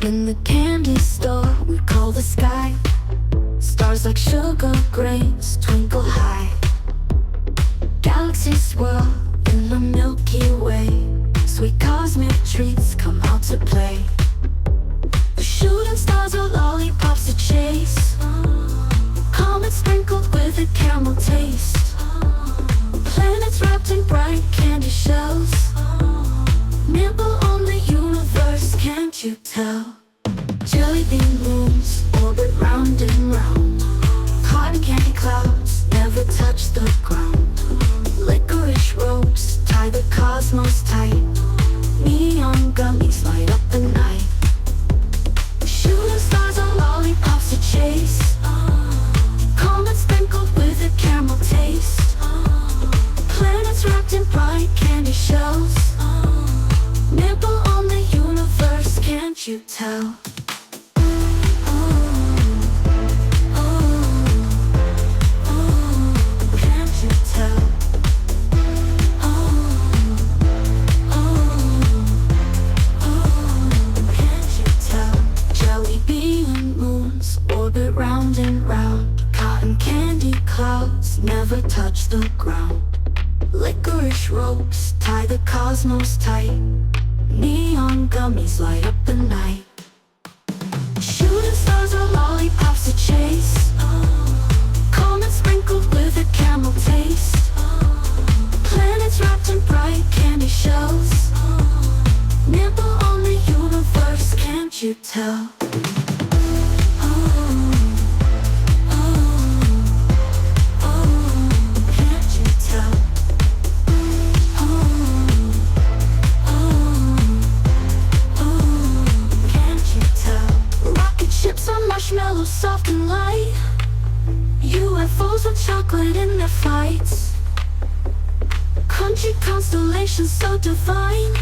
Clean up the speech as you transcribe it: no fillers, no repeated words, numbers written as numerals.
In the candy store we call the sky. Stars like sugar grains twinkle high. Galaxies swirl in the Milky Way. Sweet cosmic treats come out to play. Shooting stars are lollipops to chase. Comets sprinkled with a caramel taste. Planets wrapped in bright candy shells. Nibble on the universe, can't you tell? Jelly bean moons orbit round and round. Cotton candy clouds never touch the ground. Licorice ropes tie the cosmos tight. Neon gummies light up the night. Shooting stars are lollipops to chase. Comets sprinkled with a caramel taste. Planets wrapped in bright candy shells. Nibble on the universe, can't you tell? Round and round, cotton candy clouds never touch the ground. Licorice ropes tie the cosmos tight. Neon gummies light up the night. Shooting stars are lollipops to chase. Comets sprinkled with a caramel taste. Planets wrapped in bright candy shells. Nibble on the universe, can't you tell? Marshmallows soft and light. UFOs with chocolate in their flights. Country constellations so divine.